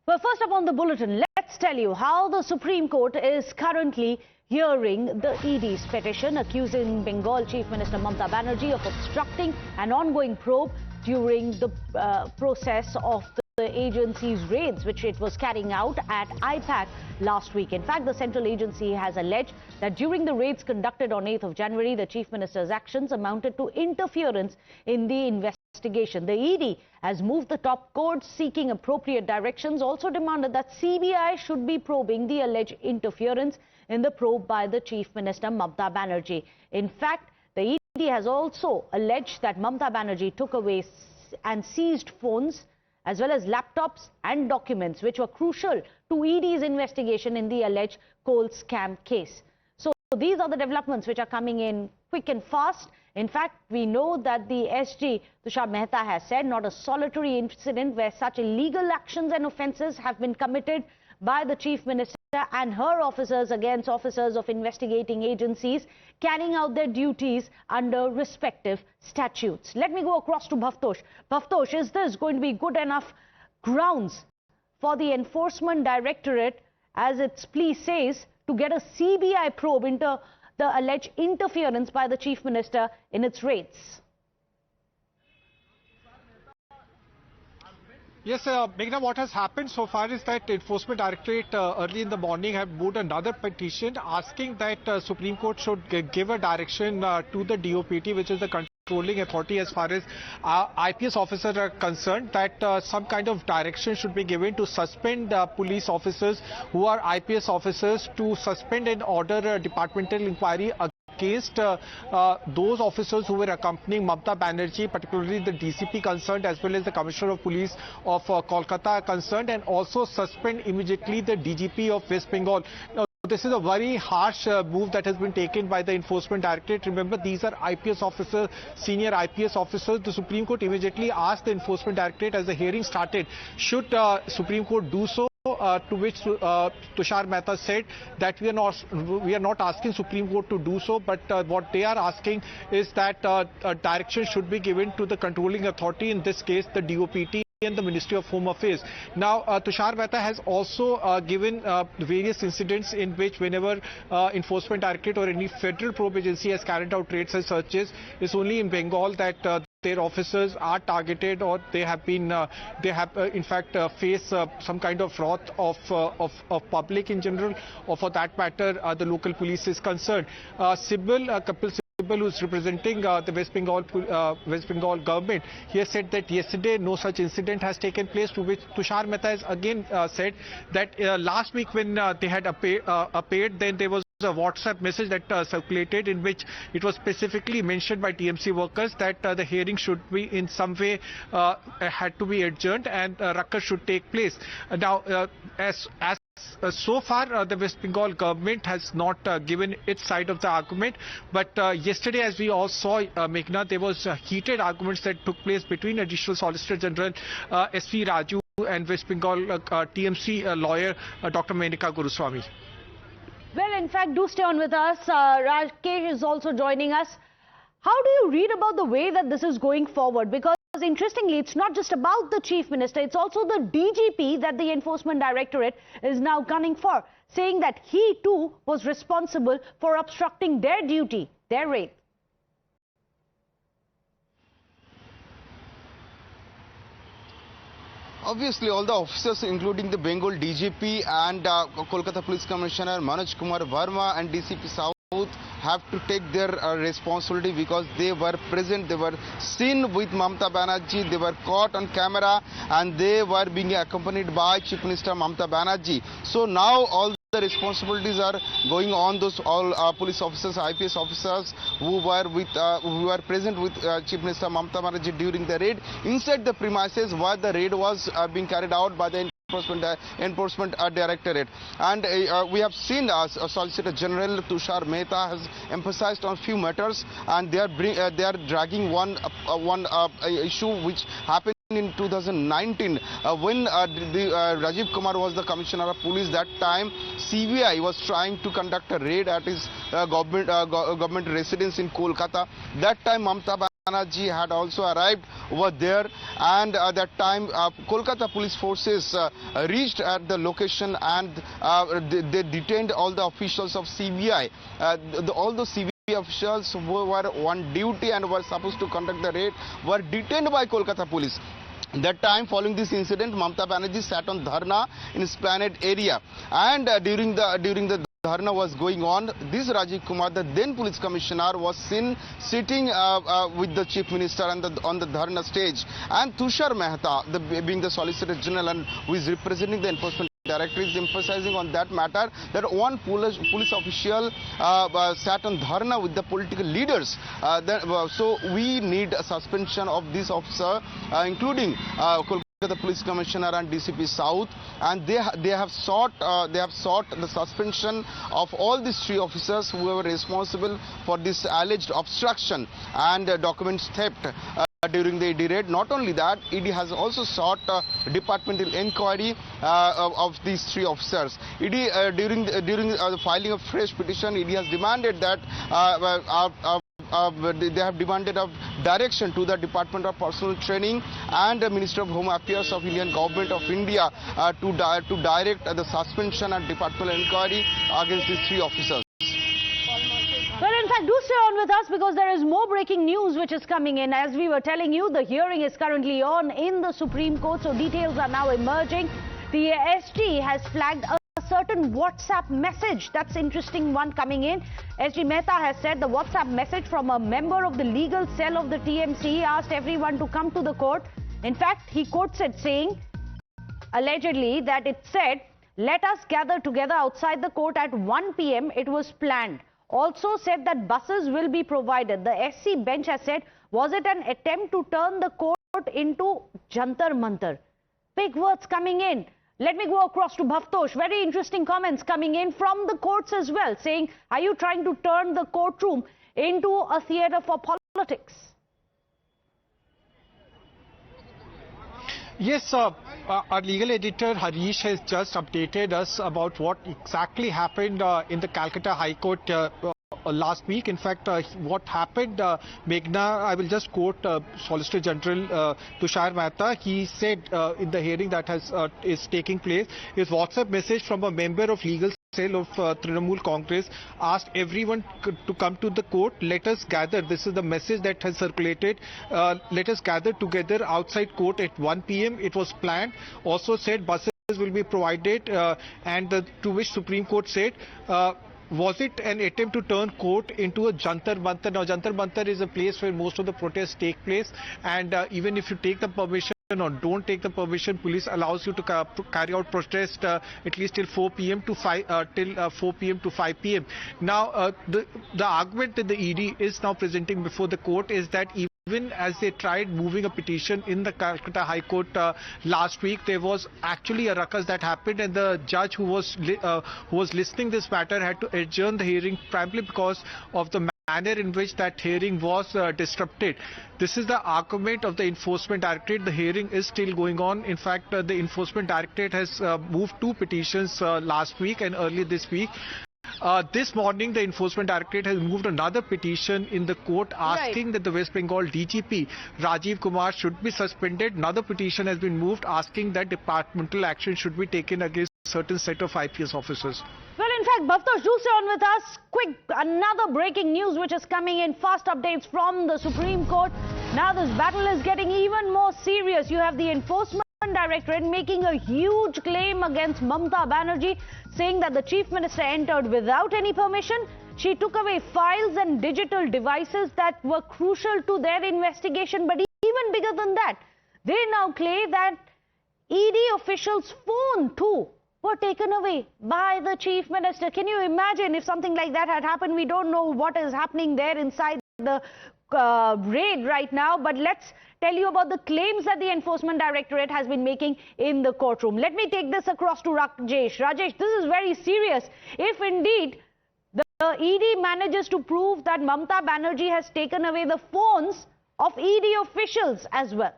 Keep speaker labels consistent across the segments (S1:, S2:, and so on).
S1: Well, first up on the bulletin, let's tell you how the Supreme Court is currently hearing the ED's petition accusing Bengal Chief Minister Mamata Banerjee of obstructing an ongoing probe during the process of the agency's raids, which it was carrying out at IPAC last week. In fact, the central agency has alleged that during the raids conducted on 8th of January, the Chief Minister's actions amounted to interference in the investigation. The ED has moved the top court seeking appropriate directions, also demanded that CBI should be probing the alleged interference in the probe by the Chief Minister Mamata Banerjee. In fact, the ED has also alleged that Mamata Banerjee took away and seized phones as well as laptops and documents which were crucial to ED's investigation in the alleged coal scam case. So these are the developments which are coming in quick and fast. In fact, we know that the SG, Tushar Mehta, has said not a solitary incident where such illegal actions and offences have been committed by the Chief Minister and her officers against officers of investigating agencies carrying out their duties under respective statutes. Let me go across to Bhavtosh. Bhavtosh, is this going to be good enough grounds for the Enforcement Directorate, as its plea says, to get a CBI probe into the alleged interference by the Chief Minister in its raids?
S2: Yes, Meghna, what has happened so far is that Enforcement Directorate early in the morning have moved another petition asking that Supreme Court should give a direction to the DOPT, which is the controlling authority as far as IPS officers are concerned, that some kind of direction should be given to suspend police officers who are IPS officers, to suspend and order a departmental inquiry against those officers who were accompanying Mamata Banerjee, particularly the DCP concerned as well as the Commissioner of Police of Kolkata concerned, and also suspend immediately the DGP of West Bengal. Now, this is a very harsh move that has been taken by the Enforcement Directorate. Remember, these are IPS officers, senior IPS officers. The Supreme Court immediately asked the Enforcement Directorate, as the hearing started, should Supreme Court do so? To which Tushar Mehta said that we are not asking Supreme Court to do so, but what they are asking is that a direction should be given to the controlling authority, in this case the DOPT and the Ministry of Home Affairs. Now, Tushar Mehta has also given various incidents in which whenever Enforcement Directorate or any federal probe agency has carried out raids and searches, it's only in Bengal that their officers are targeted, or they have been, in fact face some kind of wrath of public in general, or for that matter the local police is concerned. Kapil Sibal, who is representing the West Bengal government, he has said that yesterday no such incident has taken place, to which Tushar Mehta has again said that last week when they had appeared, then there was a WhatsApp message that circulated in which it was specifically mentioned by TMC workers that the hearing should be in some way had to be adjourned and ruckus should take place. Now, so far, the West Bengal government has not given its side of the argument. But yesterday, as we all saw, Meghna, there was heated arguments that took place between Additional Solicitor General S.V. Raju and West Bengal TMC lawyer Dr. Menika Guruswamy.
S1: Well, in fact, do stay on with us. Rakesh is also joining us. How do you read about the way that this is going forward? Because interestingly, it's not just about the Chief Minister, it's also the DGP that the Enforcement Directorate is now gunning for, saying that he too was responsible for obstructing their duty, their raid.
S3: Obviously, all the officers, including the Bengal DGP and Kolkata Police Commissioner Manoj Kumar Verma and DCP South, have to take their responsibility, because they were present, they were seen with Mamata Banerjee, they were caught on camera, and they were being accompanied by Chief Minister Mamata Banerjee. So now all the responsibilities are going on those police officers, IPS officers who were present with Chief Minister Mamata Banerjee during the raid inside the premises where the raid was being carried out by the Enforcement Directorate. And we have seen Solicitor General Tushar Mehta has emphasized on few matters, and they are dragging one issue which happened in 2019 when Rajiv Kumar was the Commissioner of Police. That time CBI was trying to conduct a raid at his government residence in Kolkata. That time Mamata Banerjee had also arrived over there, and at that time Kolkata police forces reached at the location, and they detained all the officials of CBI. All the CBI officials who were on duty and were supposed to conduct the raid were detained by Kolkata police. That time, following this incident, Mamata Banerjee sat on dharna in Esplanade area, and during the dharna was going on, this Rajiv Kumar, the then police commissioner, was seen sitting with the chief minister on the dharna stage, and Tushar Mehta, being the solicitor general and who is representing the Enforcement Directorate, is emphasizing on that matter that one police official sat on dharna with the political leaders. So we need a suspension of this officer, including the police commissioner and DCP South, and they have sought the suspension of all these three officers who were responsible for this alleged obstruction and documents theft during the ED raid. Not only that, ED has also sought departmental inquiry of these three officers. ED during the filing of fresh petition, ED has demanded that they have demanded a direction to the Department of Personal Training and the Minister of Home Affairs of Indian Government of India to direct the suspension and departmental inquiry against these three officers.
S1: Well, in fact, do stay on with us because there is more breaking news which is coming in. As we were telling you, the hearing is currently on in the Supreme Court, so details are now emerging. The SG has flagged a certain WhatsApp message. That's interesting one coming in. SG Mehta has said the WhatsApp message from a member of the legal cell of the TMC asked everyone to come to the court. In fact, he quotes it saying, allegedly, that it said, "Let us gather together outside the court at 1 p.m. It was planned." Also said that buses will be provided. The SC bench has said, was it an attempt to turn the court into Jantar Mantar? Big words coming in. Let me go across to Bhavtosh. Very interesting comments coming in from the courts as well, saying, are you trying to turn the courtroom into a theatre for politics?
S2: Yes, our legal editor Harish has just updated us about what exactly happened in the Calcutta High Court last week. In fact, what happened, Meghna, I will just quote Solicitor General Tushar Mehta. He said in the hearing that is taking place, his WhatsApp message from a member of legal cell of Trinamool Congress asked everyone to come to the court. Let us gather. This is the message that has circulated. Let us gather together outside court at 1 p.m. It was planned. Also said buses will be provided, and to which Supreme Court said, was it an attempt to turn court into a Jantar Mantar? Now, Jantar Mantar is a place where most of the protests take place, and even if you take the permission or don't take the permission, police allows you to carry out protest at least till 4 p.m. to 4 p.m. to 5 p.m. Now, the argument that the ED is now presenting before the court is that even as they tried moving a petition in the Calcutta High Court last week, there was actually a ruckus that happened, and the judge who was listening this matter had to adjourn the hearing primarily because of the manner in which that hearing was disrupted. This is the argument of the Enforcement Directorate. The hearing is still going on. In fact, the Enforcement Directorate has moved two petitions last week and early this week. This morning, the Enforcement Directorate has moved another petition in the court asking that the West Bengal DGP, Rajiv Kumar, should be suspended. Another petition has been moved asking that departmental action should be taken against a certain set of IPS officers.
S1: Well, in fact, Bhavtosh, do stay on with us. Quick, another breaking news which is coming in. Fast updates from the Supreme Court. Now this battle is getting even more serious. You have the Enforcement Directorate making a huge claim against Mamata Banerjee, saying that the Chief Minister entered without any permission. She took away files and digital devices that were crucial to their investigation. But even bigger than that, they now claim that ED officials' phone too were taken away by the Chief Minister. Can you imagine if something like that had happened? We don't know what is happening there inside the raid right now, but let's tell you about the claims that the Enforcement Directorate has been making in the courtroom. Let me take this across to Rajesh. Rajesh, this is very serious. If indeed the ED manages to prove that Mamata Banerjee has taken away the phones of ED officials as well.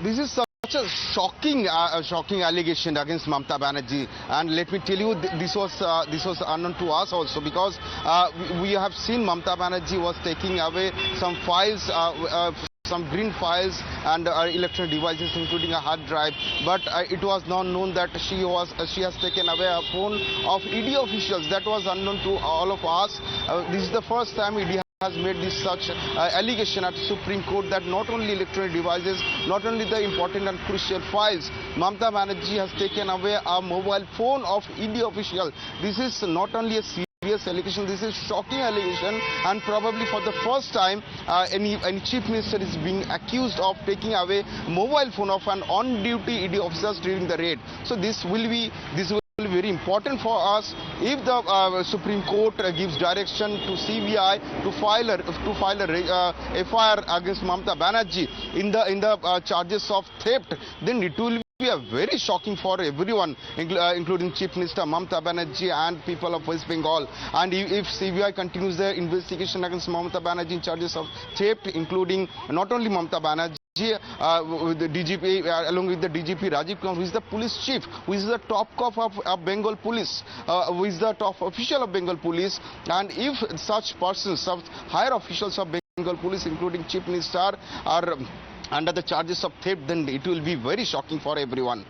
S3: This is such a shocking allegation against Mamata Banerjee, and let me tell you, this was unknown to us also, because we have seen Mamata Banerjee was taking away some files, some green files and electronic devices, including a hard drive, but it was not known that she has taken away a phone of ED officials. That was unknown to all of us. This is the first time ED has made this such allegation at Supreme Court, that not only electronic devices, not only the important and crucial files, Mamata Banerjee has taken away a mobile phone of ED official. This is not only a serious allegation, this is shocking allegation, and probably for the first time any chief minister is being accused of taking away mobile phone of an on-duty ED officers during the raid. So this will be very important for us. If the Supreme Court gives direction to CBI to file a FIR against Mamata Banerjee in the charges of theft, then it will be a very shocking for everyone, including Chief Minister Mamata Banerjee and people of West Bengal. And if CBI continues their investigation against Mamata Banerjee in charges of theft, including not only Mamata Banerjee, with the DGP, along with the DGP Rajiv Kumar, who is the police chief, who is the top cop of Bengal police, who is the top official of Bengal police, and if such persons, some higher officials of Bengal police, including Chief Minister, are under the charges of theft, then it will be very shocking for everyone.